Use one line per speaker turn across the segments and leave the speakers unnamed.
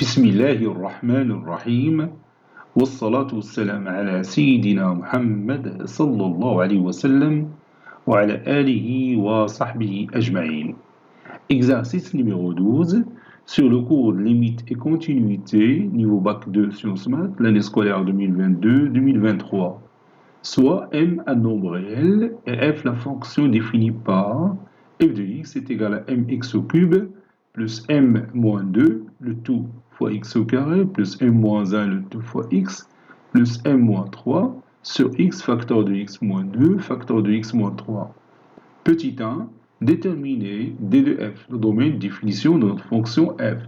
بسم الله الرحمن الرحيم والصلاة والسلام على سيدنا محمد صلى الله عليه وسلم وعلى آله وصحبه أجمعين. Exercice numéro 12 sur le cours de limite et continuité niveau bac 2 sciences maths l'année scolaire 2022-2023. Soit m un nombre réel et f la fonction définie par f de x est égal à mx au cube plus m moins 2, le tout fois x au carré, plus m moins 1, le tout fois x, plus m moins 3, sur x facteur de x moins 2, facteur de x moins 3. Petit 1, déterminer d de f, le domaine de définition de notre fonction f.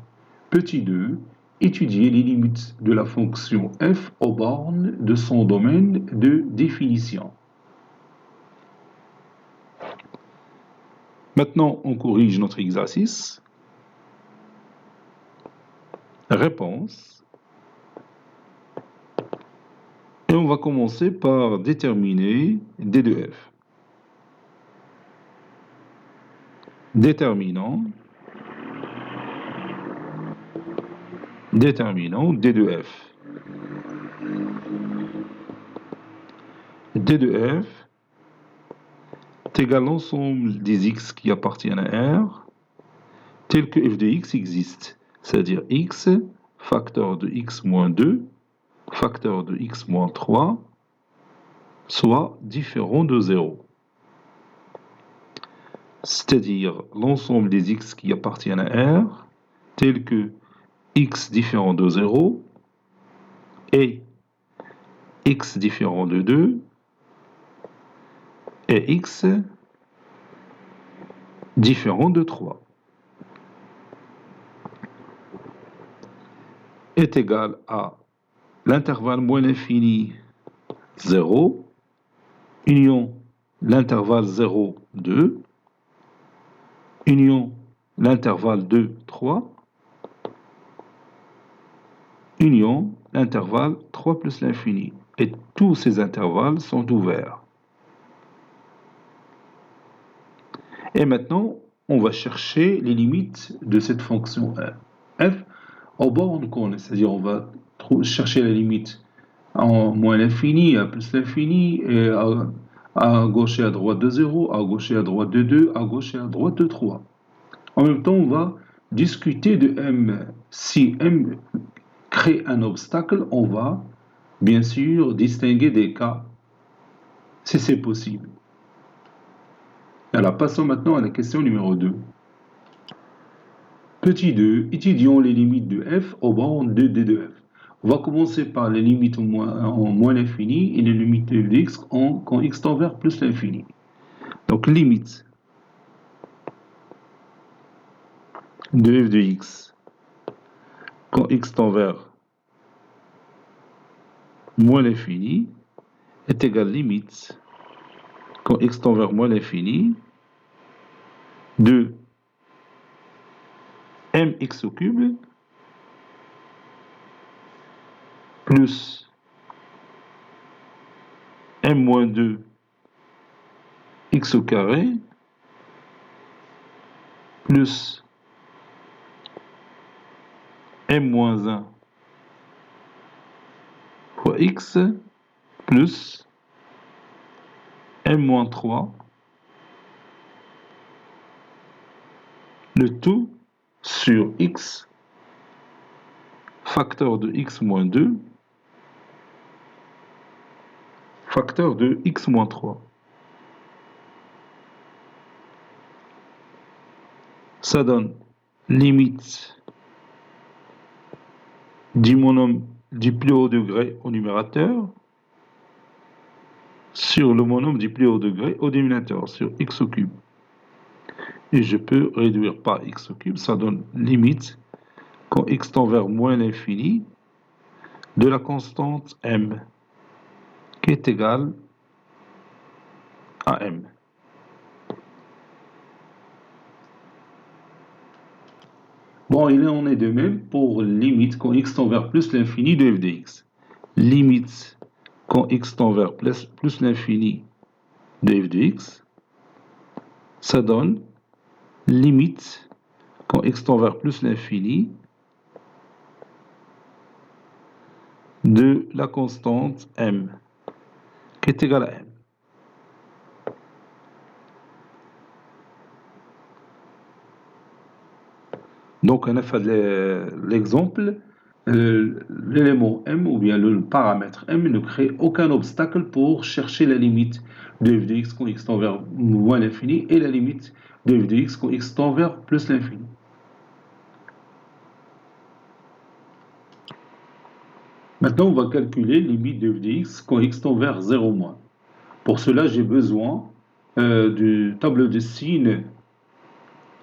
Petit 2, étudier les limites de la fonction f aux bornes de son domaine de définition. Maintenant, on corrige notre exercice. Réponse. Et on va commencer par déterminer d de f. Déterminant d de f. D de f est égal à l'ensemble des x qui appartiennent à R, tel que f de x existe, c'est-à-dire x, facteur de x moins 2, facteur de x moins 3, soit différent de 0. C'est-à-dire l'ensemble des x qui appartiennent à R, tel que x différent de 0 et x différent de 2 et x différent de 3 est égal à l'intervalle moins l'infini 0, union l'intervalle 0, 2, union l'intervalle 2, 3, union l'intervalle 3 plus l'infini. Et tous ces intervalles sont ouverts. Et maintenant, on va chercher les limites de cette fonction f aux bornes qu'on, c'est-à-dire on va chercher la limite en moins l'infini, à plus l'infini, et à gauche et à droite de 0, à gauche et à droite de 2, à gauche et à droite de 3. En même temps, on va discuter de m. Si m crée un obstacle, on va bien sûr distinguer des cas, si c'est possible. Alors, passons maintenant à la question numéro 2. Petit 2, étudions les limites de f aux bornes de d de f. On va commencer par les limites en moins l'infini et les limites de x quand x tend vers plus l'infini. Donc, limite de f de x quand x tend vers moins l'infini est égale limite quand x tend vers moins l'infini de mx au cube plus m moins 2 x au carré plus m moins 1 fois x plus m moins 3, le tout sur x facteur de x moins 2 facteur de x moins 3. Ça donne limite du monôme du plus haut degré au numérateur sur le monôme du plus haut degré au dénominateur, sur x au cube. Et je peux réduire par x au cube, ça donne limite quand x tend vers moins l'infini de la constante m, qui est égale à m. Bon, il en est de même pour limite quand x tend vers plus l'infini de f de x. Limite quand x tend vers plus l'infini de f de x, ça donne limite quand x tend vers plus l'infini de la constante m, qui est égale à m. Donc, on a fait l'exemple, l'élément m ou bien le paramètre m ne crée aucun obstacle pour chercher la limite de f de x quand x tend vers moins l'infini et la limite de f de x quand x tend vers plus l'infini. Maintenant, on va calculer limite de f de x quand x tend vers 0 moins. Pour cela, j'ai besoin du tableau de signes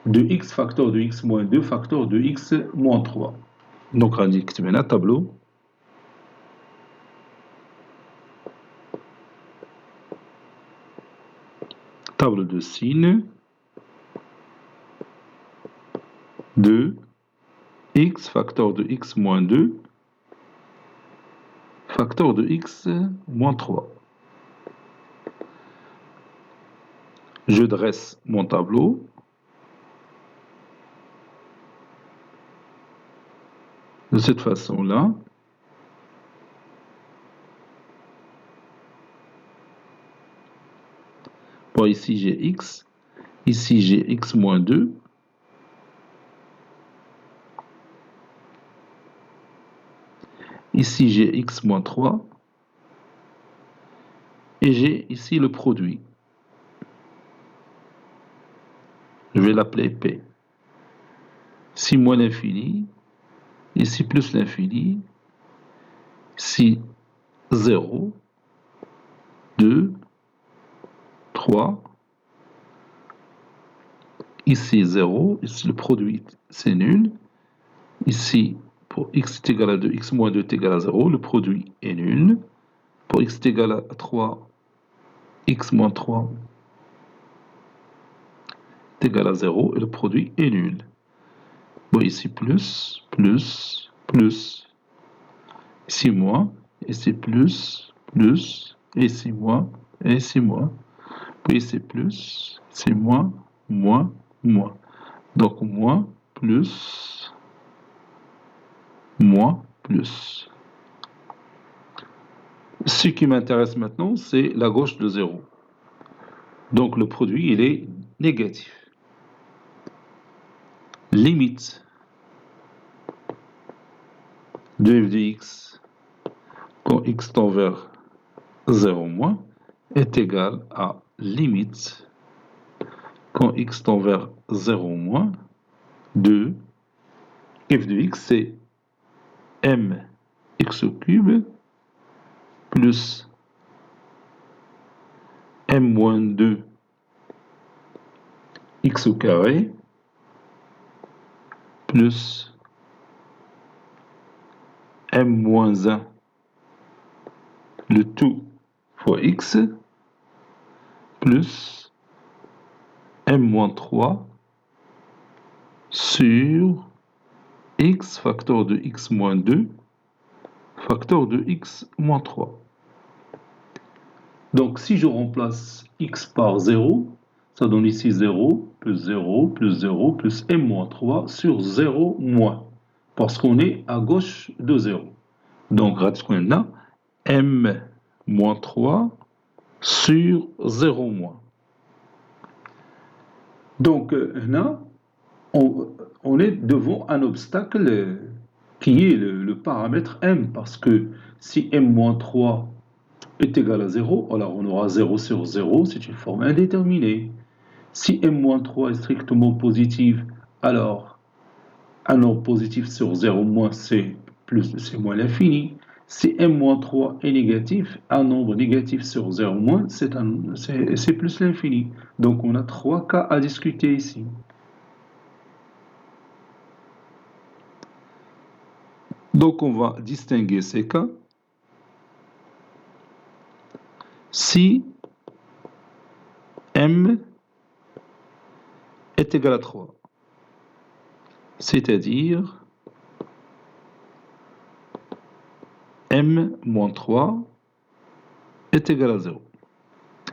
de x facteur de x moins 2 facteur de x moins 3. Donc, on dit que tu mets un tableau. Tableau de signes de x facteur de x moins 2 facteur de x moins 3. Je dresse mon tableau. De cette façon-là. Bon, ici j'ai x. Ici j'ai x moins 2. Ici j'ai x moins 3. Et j'ai ici le produit. Je vais l'appeler P. Ici moins l'infini. Ici plus l'infini. Ici 0, 2, 3. Ici 0. Ici le produit c'est nul. Ici pour x est égal à 2, x moins 2 est égal à 0. Le produit est nul. Pour x est égal à 3, x moins 3 est égal à 0 et le produit est nul. Bon, ici plus, plus, plus. Ici moins, ici plus, plus, ici moins, et ici moins. Puis ici plus, ici moins, moins, moins. Donc moins, plus, moins, plus. Ce qui m'intéresse maintenant, c'est la gauche de 0. Donc le produit, il est négatif. Limite de f de x quand x tend vers 0 moins est égal à limite quand x tend vers 0 moins de f de x, c'est m x au cube plus m moins 2 x au carré plus m moins 1 le tout fois x plus m moins 3 sur x facteur de x moins 2 facteur de x moins 3. Donc si je remplace x par 0, ça donne ici 0 plus 0 plus 0 plus m moins 3 sur 0 moins. Parce qu'on est à gauche de 0. Donc, on a m moins 3 sur 0 moins. Donc, là, on est devant un obstacle qui est le paramètre m. Parce que si m moins 3 est égal à 0, alors on aura 0 sur 0, c'est une forme indéterminée. Si m moins 3 est strictement positif, alors un nombre positif sur 0 moins, c'est moins l'infini. Si m moins 3 est négatif, un nombre négatif sur 0 moins, c'est plus l'infini. Donc on a 3 cas à discuter ici. Donc on va distinguer ces cas. Si m est égal à 3, c'est-à-dire m moins 3 est égal à 0.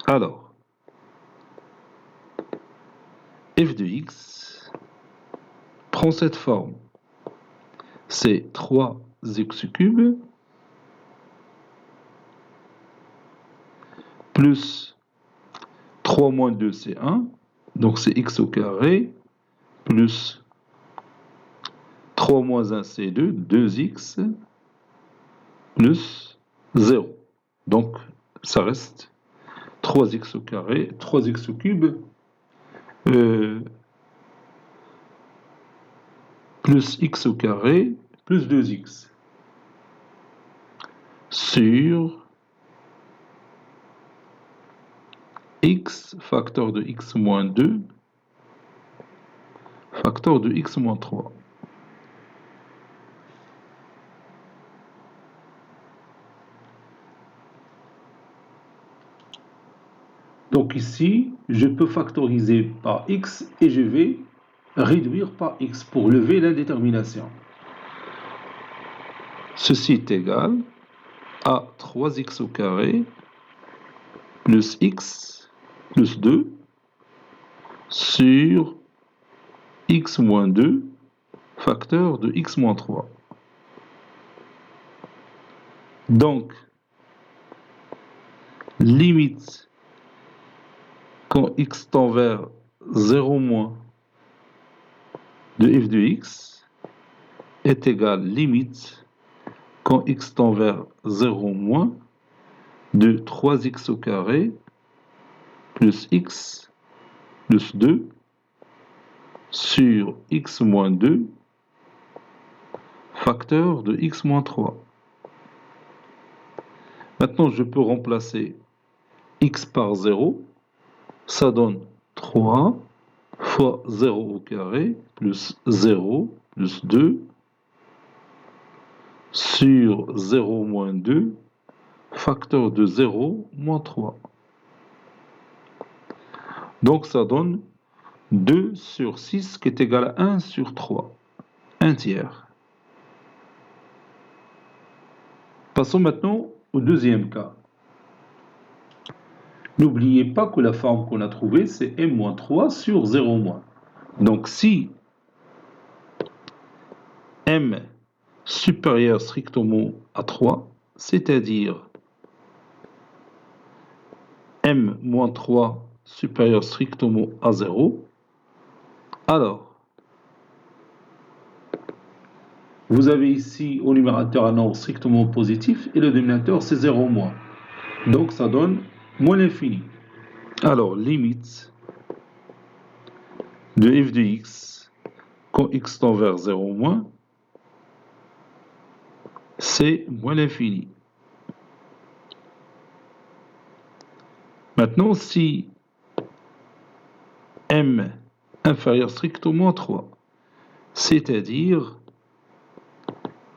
Alors, f de x prend cette forme. C'est 3x cube plus 3 moins 2, c'est 1. Donc c'est x au carré, plus 3 moins 1, c'est 2, 2x, plus 0. Donc ça reste 3x au carré, 3x au cube, plus x au carré, plus 2x, sur x, facteur de x moins 2, facteur de x moins 3. Donc ici, je peux factoriser par x et je vais réduire par x pour lever l'indétermination. Ceci est égal à 3x au carré plus x plus 2 sur x moins 2 facteur de x moins 3. Donc, limite quand x tend vers 0 moins de f de x est égal limite quand x tend vers 0 moins de 3x au carré plus x plus 2 sur x moins 2 facteur de x moins 3. Maintenant, je peux remplacer x par 0. Ça donne 3 fois 0 au carré plus 0 plus 2 sur 0 moins 2 facteur de 0 moins 3. Donc ça donne 2 sur 6 qui est égal à 1 sur 3. 1 tiers. Passons maintenant au deuxième cas. N'oubliez pas que la forme qu'on a trouvée, c'est m-3 sur 0-. Donc si m supérieur strictement à 3, c'est-à-dire m-3 supérieur strictement à 0, alors vous avez ici au numérateur un nombre strictement positif et le dénominateur c'est 0-. Donc ça donne moins l'infini. Alors limite de f de x quand x tend vers 0-, c'est moins l'infini. Maintenant, si m inférieur strictement à 3, c'est-à-dire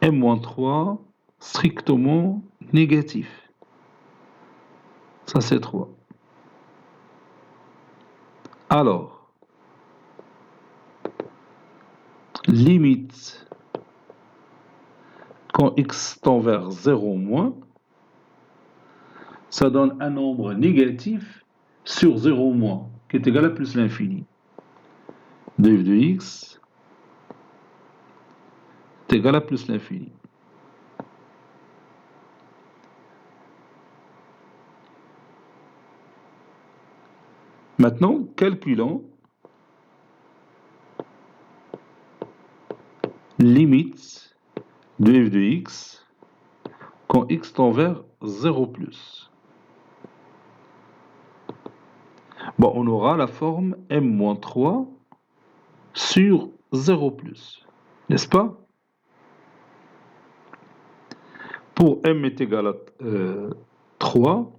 m-3 strictement négatif, ça c'est 3. Alors, limite quand x tend vers 0-, ça donne un nombre négatif sur 0-, qui est égal à plus l'infini. De f de x est égal à plus l'infini. Maintenant, calculons limite de f de x quand x tend vers 0 plus. Bon, on aura la forme m-3 sur 0 plus, n'est-ce pas? Pour m est égal à 3,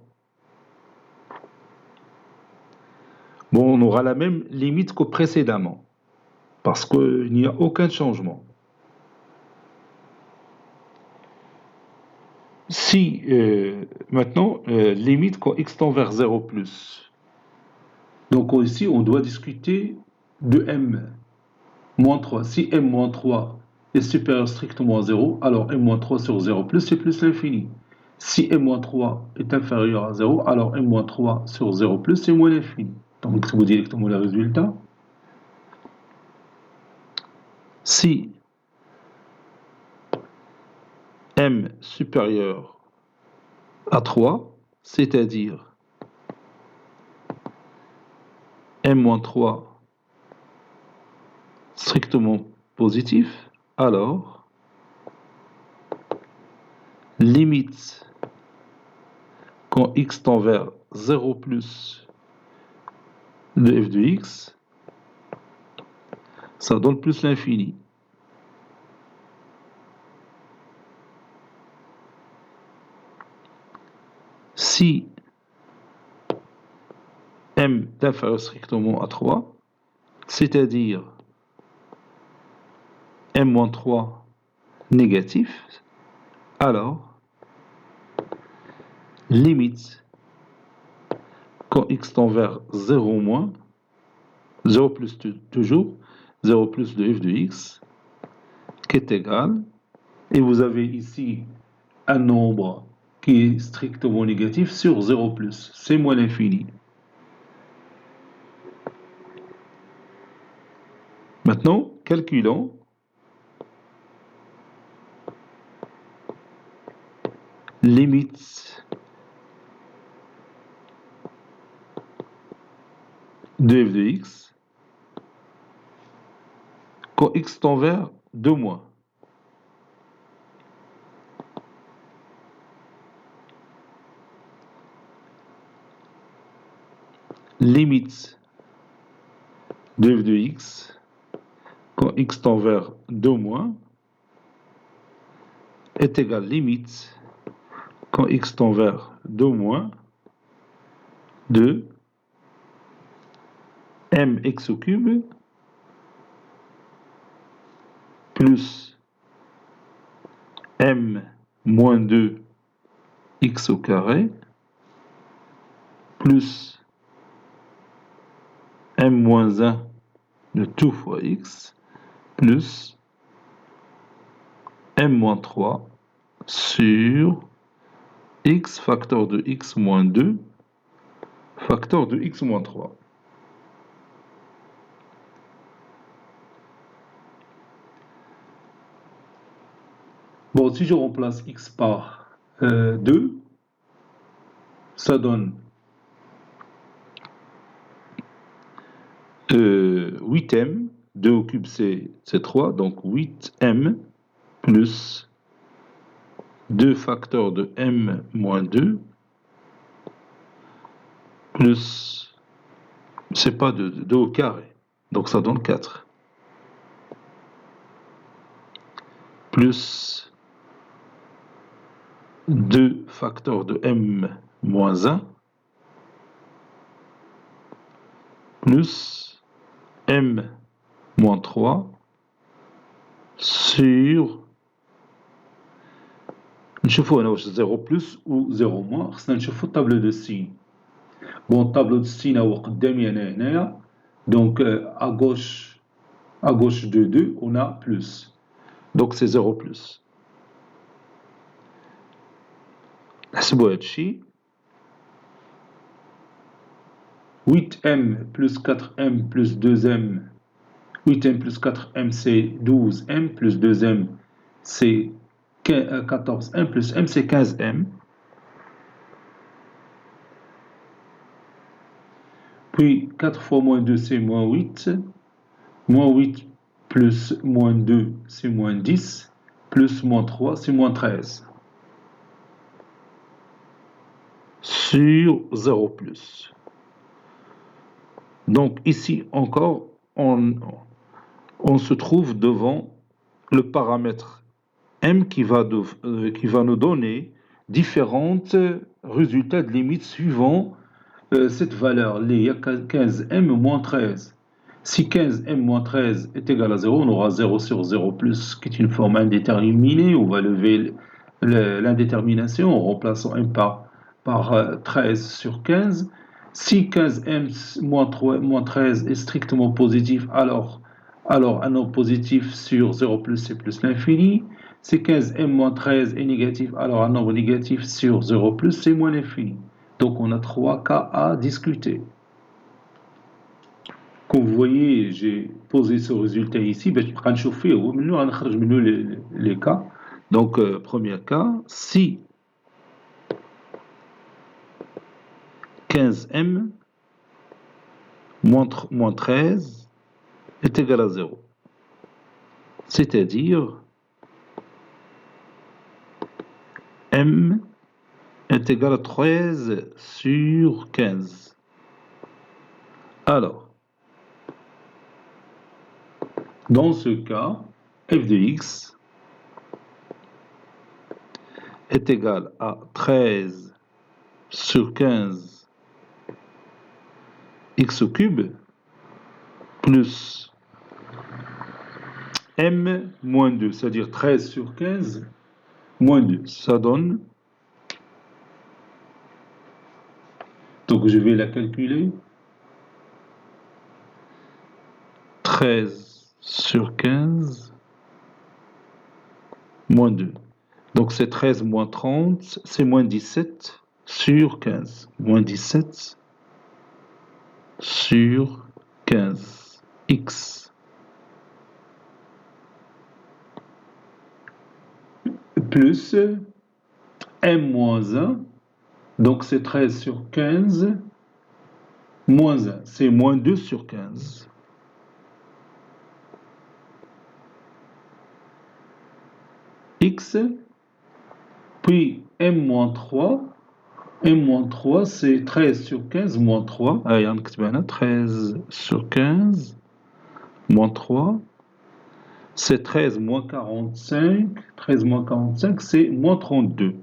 bon, on aura la même limite que précédemment, parce qu'il n'y a aucun changement. Si, maintenant, limite quand x tend vers 0 plus. Donc ici, on doit discuter de m-3. Si m-3 est supérieur strictement à 0, alors m-3 sur 0 plus, c'est plus l'infini. Si m-3 est inférieur à 0, alors m-3 sur 0 plus, c'est moins l'infini. Donc, vous directement le résultat. Si m supérieur à 3, c'est-à-dire
m-3 strictement positif, alors limite quand x tend vers 0 plus de f de x, ça donne plus l'infini. Si m est inférieur strictement à 3, c'est-à-dire m-3 négatif, alors limite quand x tend vers 0 moins, 0 plus toujours, 0 plus de f de x, qui est égal, et vous avez ici un nombre qui est strictement négatif sur 0 plus, c'est moins l'infini. Maintenant, calculons limite de f de x quand x tend vers 2 moins. Limite de f de x quand x tend vers 2 moins est égal limite quand x tend vers 2 moins de mx au cube plus m moins 2 x au carré plus m moins 1 de tout fois x plus m moins 3 sur x facteur de x moins 2 facteur de x moins 3. Bon, si je remplace x par 2, ça donne 8m, 2 au cube c'est 3, donc 8m plus 2 facteurs de m moins 2 plus, c'est pas 2 au carré, donc ça donne 4. Plus 2 facteurs de m moins 1 plus m moins 3 sur نشوفوا هنا واش 0 بلس و 0 موان خصنا نشوفوا الطابلو دو سين. بون الطابلو دو سين هو قدامي انا هنايا دونك à gauche de 2 on a plus donc c'est 0 plus. نحسبوا هادشي 8m plus 4m plus 2m 8m plus 4m c'est 12m plus 2m c'est 14m plus m c'est 15m. Puis 4 fois moins 2 c'est moins 8. Moins 8 plus moins 2 c'est moins 10. Plus moins 3 c'est moins 13. Sur 0 plus. Donc ici encore, on se trouve devant le paramètre m qui va nous donner différents résultats de limite suivant cette valeur, il y a 15m moins 13. Si 15m moins 13 est égal à 0, on aura 0 sur 0 plus, qui est une forme indéterminée. On va lever l'indétermination en remplaçant m par 13 sur 15. Si 15m moins 13 est strictement positif, alors un nombre positif sur 0 plus, c'est plus l'infini. Si 15m moins 13 est négatif, alors un nombre négatif sur 0 plus, c'est moins l'infini. Donc on a 3 cas à discuter. Comme vous voyez, j'ai posé ce résultat ici, je vais chauffer, les cas. Donc, premier cas, si 15m moins 13 est égal à 0. C'est-à-dire m est égal à 13 sur 15. Alors, dans ce cas, f de x est égal à 13 sur 15 x au cube plus m moins 2, c'est-à-dire 13 sur 15 moins 2. Ça donne... Donc je vais la calculer. 13 sur 15 moins 2. Donc c'est 13 moins 30, c'est moins 17 sur 15. Moins 17 sur 15. X. Plus m moins 1. Donc c'est 13 sur 15 moins 1. C'est moins 2 sur 15. X. Puis m-3, m-3 c'est 13 sur 15 moins 3, 13 sur 15 moins 3, c'est 13 moins 45, 13 moins 45 c'est moins 32.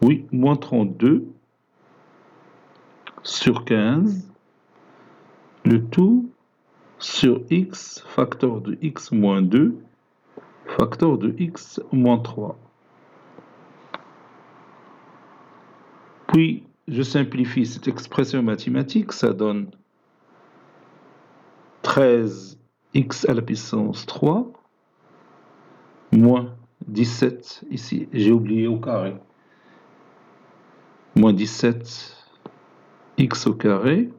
Oui, moins 32 sur 15, le tout sur x, facteur de x moins 2, facteur de x moins 3. Puis, je simplifie cette expression mathématique, ça donne 13x à la puissance 3, moins 17, ici, j'ai oublié au carré, moins 17x au carré,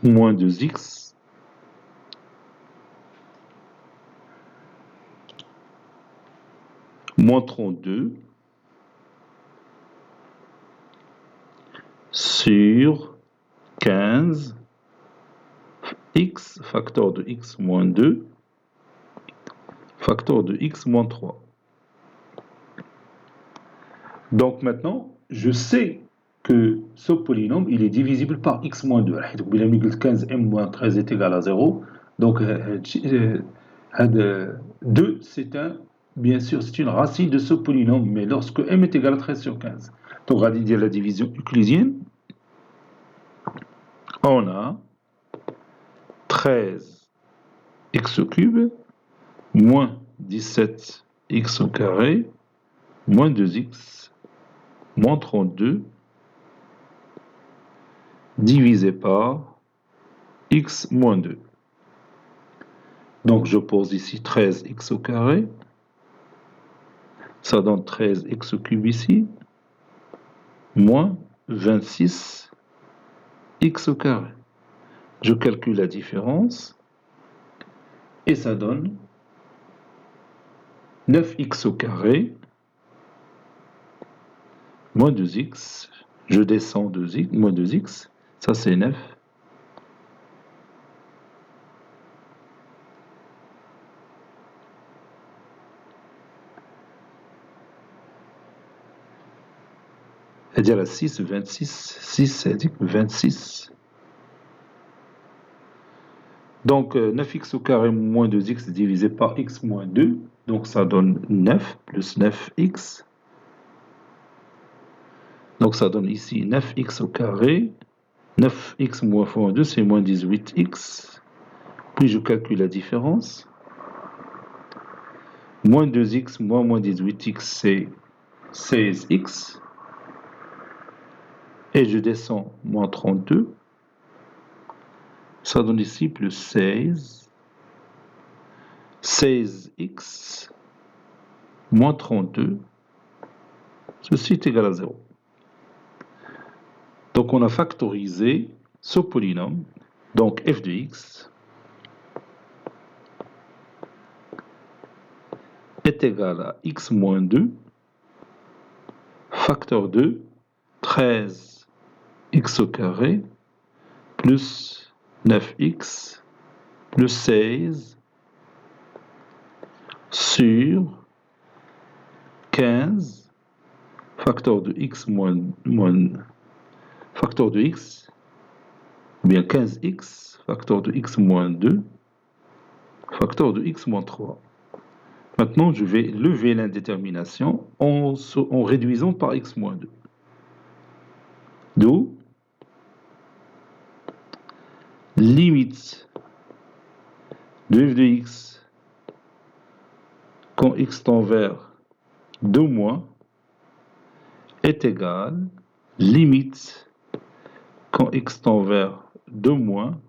moins 2x, moins 32, sur 15, x, facteur de x moins 2, facteur de x moins 3. Donc maintenant, je sais que ce polynôme, il est divisible par x moins 2. Donc, 15m moins 13 est égal à 0. Donc, 2, bien sûr, c'est une racine de ce polynôme, mais lorsque m est égal à 13 sur 15. Donc, on va dire la division euclidienne. On a 13x au cube moins 17x au carré moins 2x moins 32 divisé par x moins 2. Donc je pose ici 13x au carré, ça donne 13x au cube ici, moins 26x au carré. Je calcule la différence et ça donne 9x au carré moins 2x, je descends 2x, moins 2x, ça c'est 9. C'est-à-dire à 6, 26, 6, c'est-à-dire 26. Donc 9x au carré moins 2x divisé par x moins 2, donc ça donne 9 plus 9x. Donc ça donne ici 9x au carré, 9x moins 2 c'est moins 18x. Puis je calcule la différence. Moins 2x moins 18x c'est 16x. Et je descends moins 32. Ça donne ici plus 16. 16x moins 32. Ceci est égal à 0. Donc on a factorisé ce polynôme. Donc f de x est égal à x moins 2, facteur de 13x au carré plus 9x plus 16 sur 15 facteur de x facteur de x, ou bien 15x facteur de x moins 2 facteur de x moins 3. Maintenant, je vais lever l'indétermination en réduisant par x moins 2. D'où limite de f de x quand x tend vers 2 moins est égal limite quand x tend vers 2 moins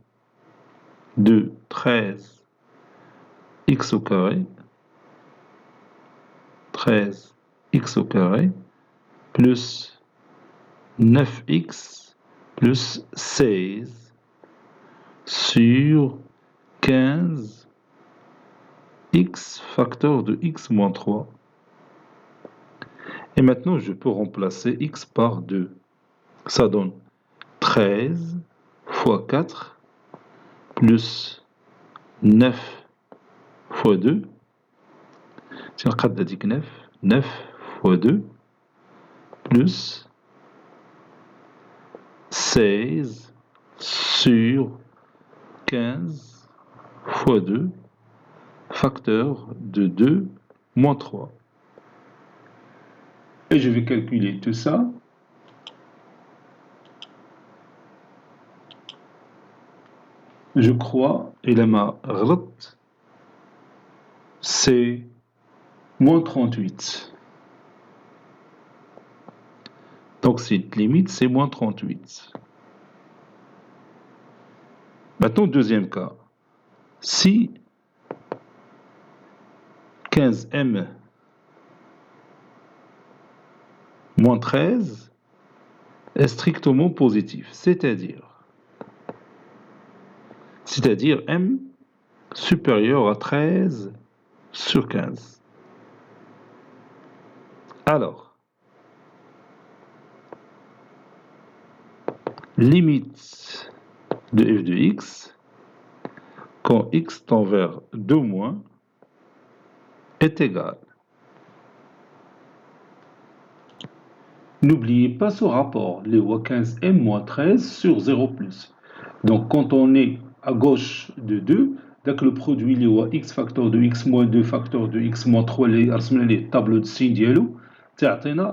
de 13 x au carré 13 x au carré plus 9x plus 16 sur 15 x facteur de x moins 3. Et maintenant, je peux remplacer x par 2. Ça donne 13 fois 4 plus 9 fois 2. C'est un 9. 9 fois 2 plus 16 sur 15 fois 2 facteur de 2 moins 3.
Et je vais calculer tout ça. Je crois,
et لما غلط
c'est moins 38.
Donc cette limite, c'est moins 38. Maintenant, deuxième cas. Si 15m moins 13 est strictement positif, c'est-à-dire m supérieur à 13 sur 15. Alors, limite de f de x quand x tend vers 2 moins est égal.
N'oubliez pas ce rapport, les 15m moins 13 sur 0 plus. Donc quand on est à gauche de 2, donc le produit les x facteur de x moins 2 facteur de x moins 3 les tableaux de signes dialogue, c'est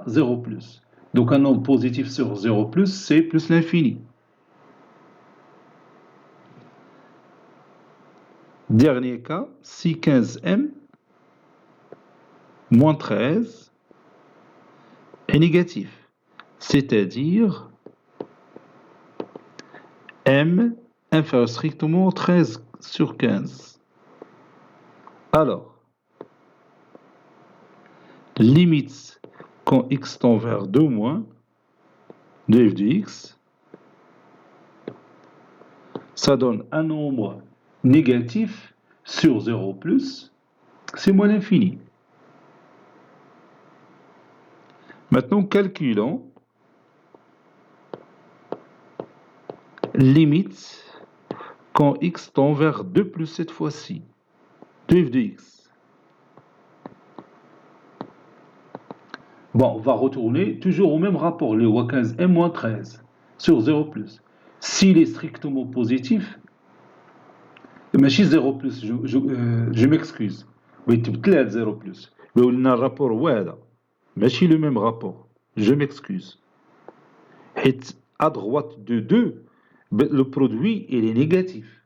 0 plus. Donc un nombre positif sur 0 plus, c'est plus l'infini.
Dernier cas, si 15m moins 13 est négatif, c'est-à-dire m inférieur strictement à 13 sur 15. Alors, limite quand x tend vers 2 moins de f de x, ça donne
Un nombre négatif sur 0 plus, c'est moins l'infini.
Maintenant, calculons limite quand x tend vers 2 plus cette fois-ci, de f de x.
Bon, on va retourner toujours au même rapport, le 15m moins 13 sur 0 plus. S'il est strictement positif, mais si 0 plus, je m'excuse. Oui, tu peux 0 plus.
Mais on a un rapport, voilà. Mais si le même rapport, je m'excuse. Et à droite de 2, le produit il est négatif.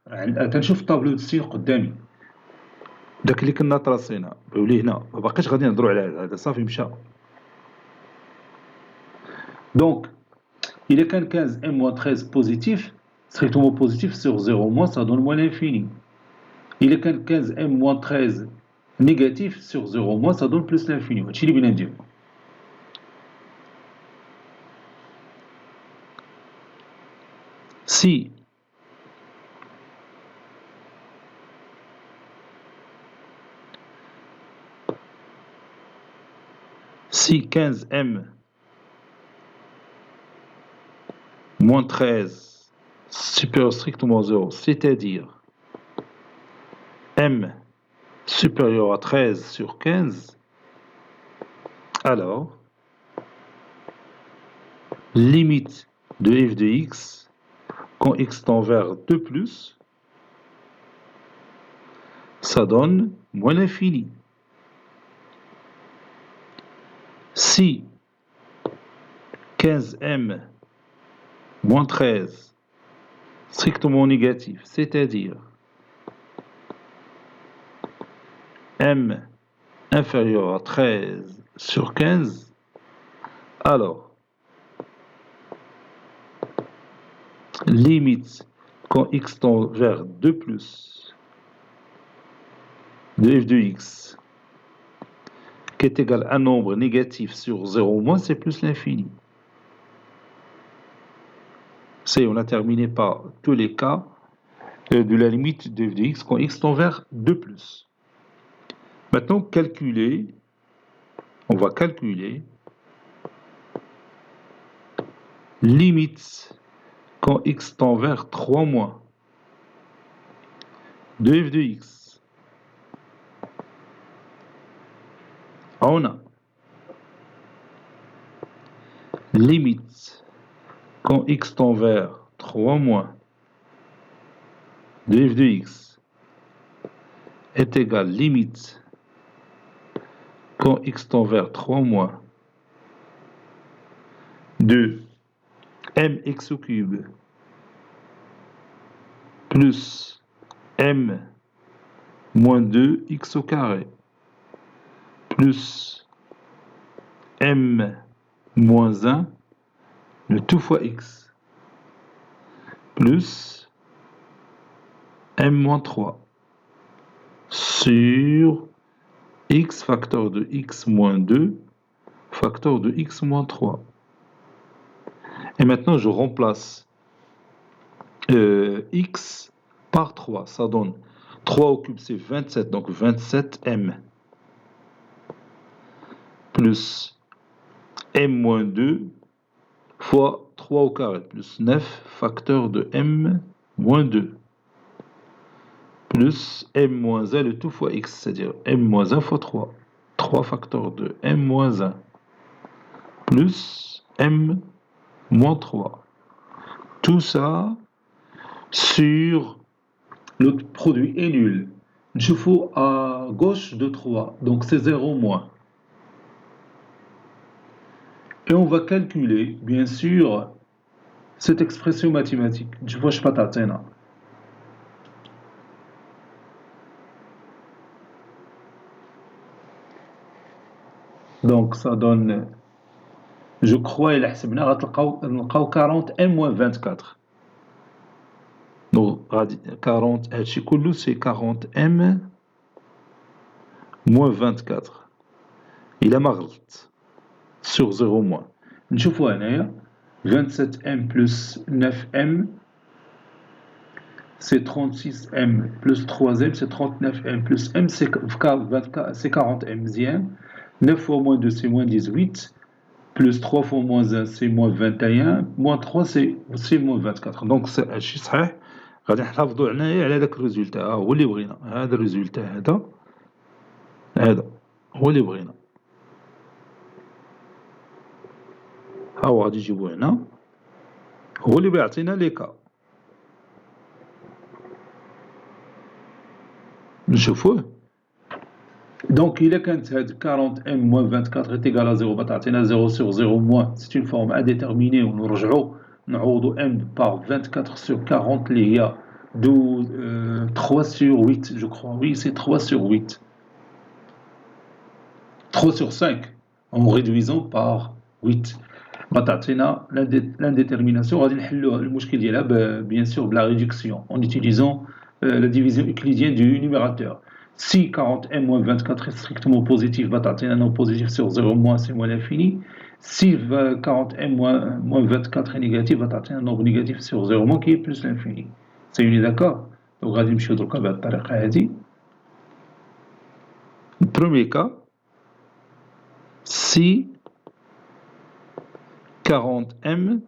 تنشوف الطابلو السين قدامي.
داك اللي كنا تراسينا وليه هنا ما باقيش غادي نهضروا على هذا صافي مشى.
Donc, il est qu'un 15m moins 13 positif, strictement positif sur 0 moins, ça donne moins l'infini. Il est qu'un 15m moins 13 négatif sur 0 moins, ça donne plus l'infini.
Si 15m moins 13 supérieur strictement à 0, c'est-à-dire m supérieur à 13 sur 15, alors limite de f de x quand x tend vers 2+, ça donne moins l'infini. Si 15m moins 13 strictement négatif, c'est-à-dire m inférieur à 13 sur 15, alors limite quand x tend vers 2+, de f de x qui est égal à un nombre négatif sur 0 moins, c'est plus l'infini. On a terminé par tous les cas de la limite de f de x quand x tend vers 2+. Maintenant, on va calculer limite quand x tend vers 3 moins de f de x. On a limite quand x tend vers 3 moins de f de x est égal limite quand x tend vers 3 moins de mx au cube plus m moins 2x au carré plus m moins 1 le tout fois x plus m moins 3 sur x facteur de x moins 2 facteur de x moins 3. Et maintenant je remplace x par 3, ça donne 3 au cube c'est 27, donc 27m plus m moins 2 fois 3 au carré plus 9 facteur de m moins 2 plus m moins 1 le tout fois x, c'est-à-dire m moins 1 fois 3. 3 facteur de m moins 1 plus m moins 3. Tout ça sur le produit est nul. Je fous à gauche de 3, donc c'est 0 moins. Et on va calculer, bien sûr, cette expression mathématique. Je vois, je pas t'atteindre. Donc ça donne, je crois, il a حسبنا غتلقاو 40 m moins 24. Donc 40 هادشي كله c'est 40 m moins 24. Il a غلط sur 0 moins. نشوفوا هنايا 27m plus 9m c'est 36m plus 3m c'est 39m plus m c'est 40m مزيان. 9 fois moins 2 c'est moins 18 plus 3 fois moins 1 c'est moins 21 moins 3 c'est moins 24. donc هادشي صحيح غادي نحافظوا هنايا على داك الريزولتا هو اللي بغينا. هذا الريزولتا هذا هو اللي بغينا. ها هو غادي نجيبو هنا هو اللي بيعطينا لي كا. نشوفوه. Donc, il est quand 40m moins 24 est égal à 0, بتعطينا 0 sur 0 moins. C'est une forme indéterminée. ونرجعوا نعوضوا m par 24 sur 40 اللي هي 3 sur 8, je crois. Oui, c'est 3 sur 8. 3 sur 5 en réduisant par 8. بتعطينا l'indétermination. غادي نحلوا المشكل ديالها bien sûr بلا réduction en utilisant la division euclidienne du numérateur. Si 40m moins 24 est strictement positif, un nombre positif sur 0 moins, c'est moins l'infini. Si 40m moins 24 est négatif, un nombre négatif sur 0 moins qui est plus l'infini. C'est une d'accord. Donc, on va dire le premier cas, si 40m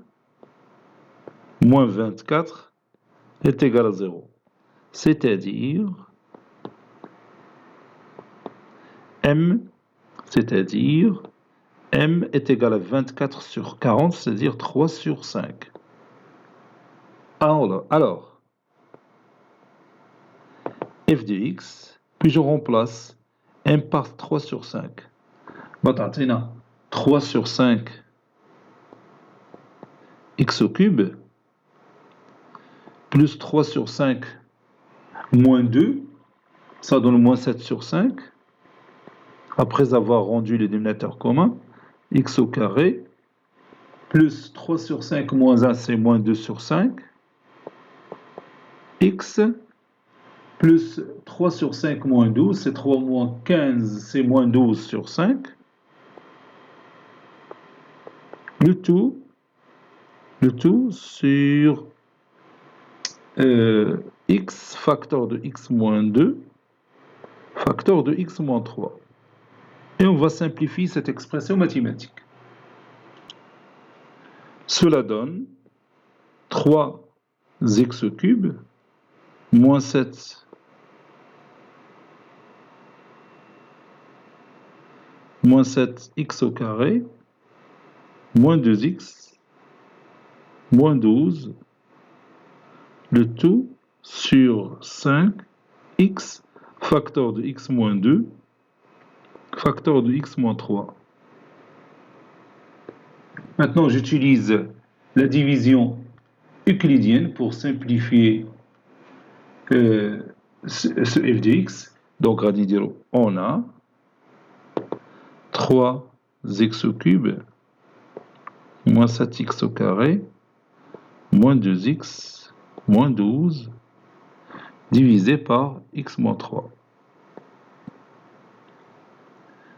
moins 24 est égal à 0. C'est-à-dire M est égal à 24 sur 40, c'est-à-dire 3 sur 5. Alors, f de x, puis je remplace m par 3 sur 5. Maintenant, 3 sur 5 x au cube, plus 3 sur 5 moins 2, ça donne moins 7 sur 5. Après avoir rendu les dénominateurs communs, x au carré, plus 3 sur 5 moins 1, c'est moins 2 sur 5. X, plus 3 sur 5 moins 12, c'est 3 moins 15, c'est moins 12 sur 5. Le tout sur x facteur de x moins 2, facteur de x moins 3. Et on va simplifier cette expression mathématique. Cela donne 3x au cube moins 7 x au carré moins 2x moins 12, le tout sur 5x facteur de x moins 2 facteur de x moins 3. Maintenant, j'utilise la division euclidienne pour simplifier ce f de x. Donc, on a 3x au cube moins 7x au carré moins 2x moins 12 divisé par x moins 3.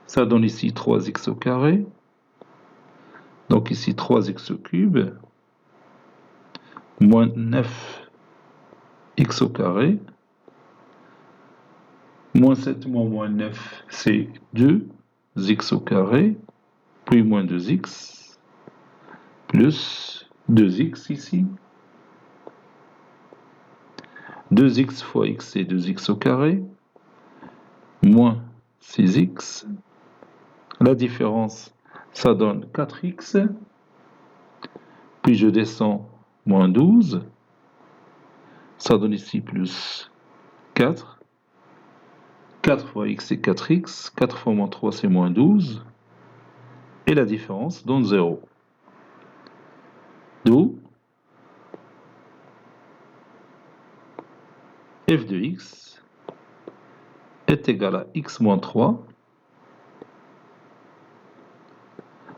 Ça donne ici 3x au carré. Donc ici 3x au cube moins 9x au carré. Moins 7 moins 9, c'est 2x au carré, puis moins 2x, plus 2x ici. 2x fois x, c'est 2x au carré, moins 6x. La différence, ça donne 4x. Puis je descends, moins 12. Ça donne ici plus 4. 4 fois x, c'est 4x. 4 fois moins 3, c'est moins 12. Et la différence donne 0. D'où f de x est égal à x moins 3,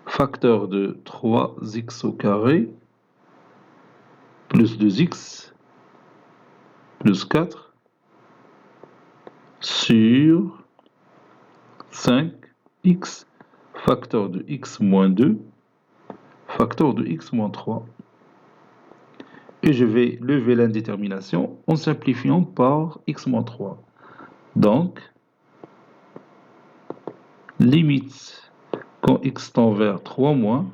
facteur de 3x au carré, plus 2x, plus 4, sur 5x, facteur de x moins 2, facteur de x moins 3. Et je vais lever l'indétermination en simplifiant par x moins 3. Donc, limite quand x tend vers 3 moins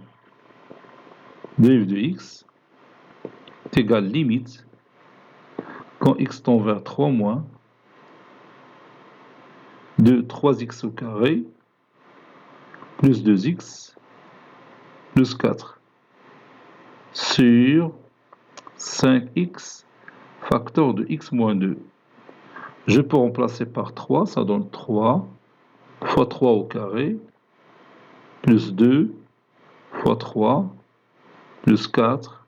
de f de x est égal limite quand x tend vers 3 moins de 3x au carré plus 2x plus 4 sur 5x facteur de x moins 2. Je peux remplacer par 3, ça donne 3 fois 3 au carré plus 2 fois 3 plus 4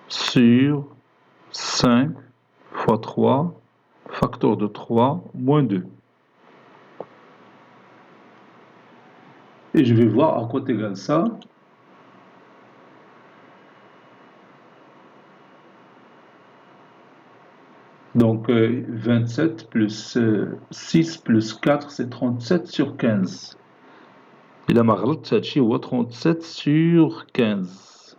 sur 5 fois 3 facteur de 3 moins 2. Et je vais voir à quoi est égal ça. Donc 27 plus 6 plus 4, c'est 37 sur 15. إلا ما غلطتش هادشي هو 37 sur 15.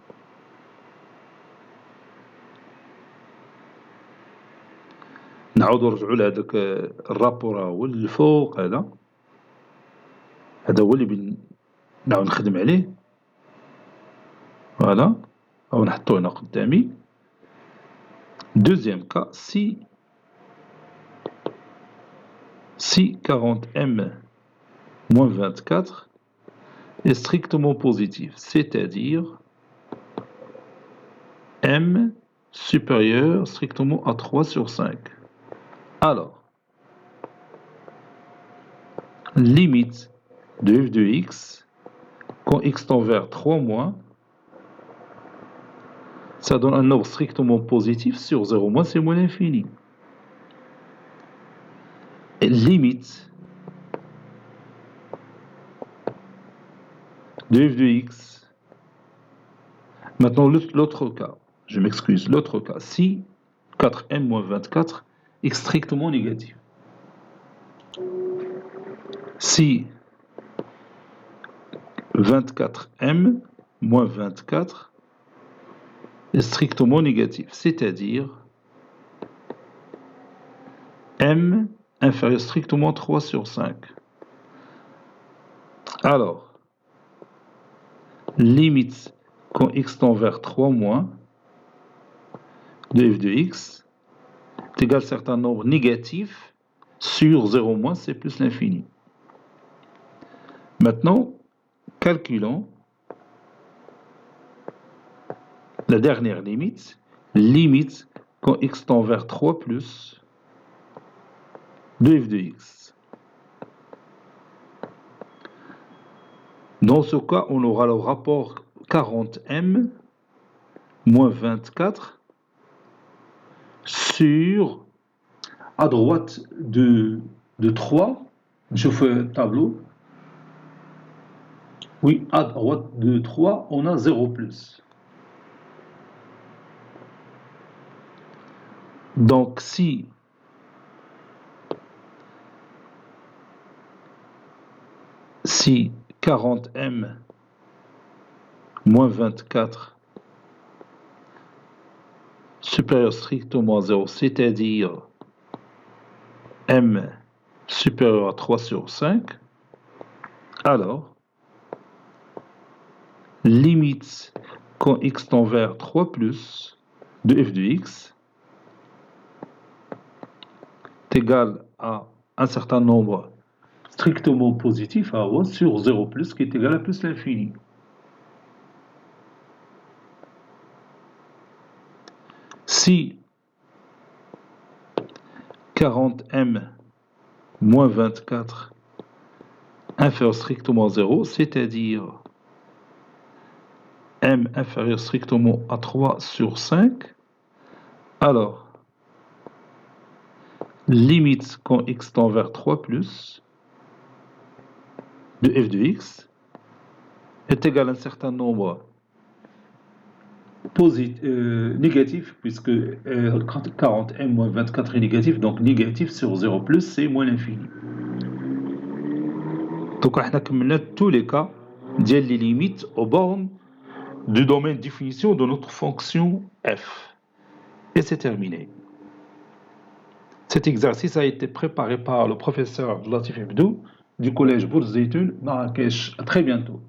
نعاودو نرجعو لهداك الرابور هو اللي الفوق هذا هو اللي نعاود نخدم عليه. فوالا أو نحطو هنا قدامي. Deuxième cas, si 40m moins 24 est strictement positif, c'est-à-dire m supérieur strictement à 3 sur 5. Alors, limite de f de x, quand x tend vers 3 moins, ça donne un nombre strictement positif sur 0 moins, c'est moins l'infini. Et limite de f de x. Maintenant, l'autre cas, je m'excuse, l'autre cas, si 4m moins 24 est strictement négatif. Si 24m moins 24 est strictement négatif, c'est-à-dire m inférieur strictement à 3 sur 5. Alors, limite quand x tend vers 3 moins de f de x est égal à un certain nombre négatif sur 0 moins, c'est plus l'infini. Maintenant, calculons la dernière limite, limite quand x tend vers 3 plus de f de x. Dans ce cas, on aura le rapport 40m moins 24 sur, à droite de 3, je fais un tableau. Oui, à droite de 3, on a 0 plus. Donc, si si 40m moins 24 supérieur strictement à 0, c'est-à-dire m supérieur à 3 sur 5, alors, limite quand x tend vers 3 plus de f de x est égal à un certain nombre strictement positif à rho sur 0 plus qui est égal à plus l'infini. Si 40m moins 24 inférieur strictement à 0, c'est-à-dire m inférieur strictement à 3 sur 5, alors, limite quand x tend vers 3 plus de f de x est égal à un certain nombre négatif, puisque 40m moins 24 est négatif, donc négatif sur 0 plus, c'est moins l'infini. Donc, on a كملنا tous les cas ديال les limites aux bornes du domaine de définition de notre fonction f. Et c'est terminé. Cet exercice a été préparé par le professeur Latif Ebdou du collège Bourz Zeytoun, Marrakech. À très bientôt.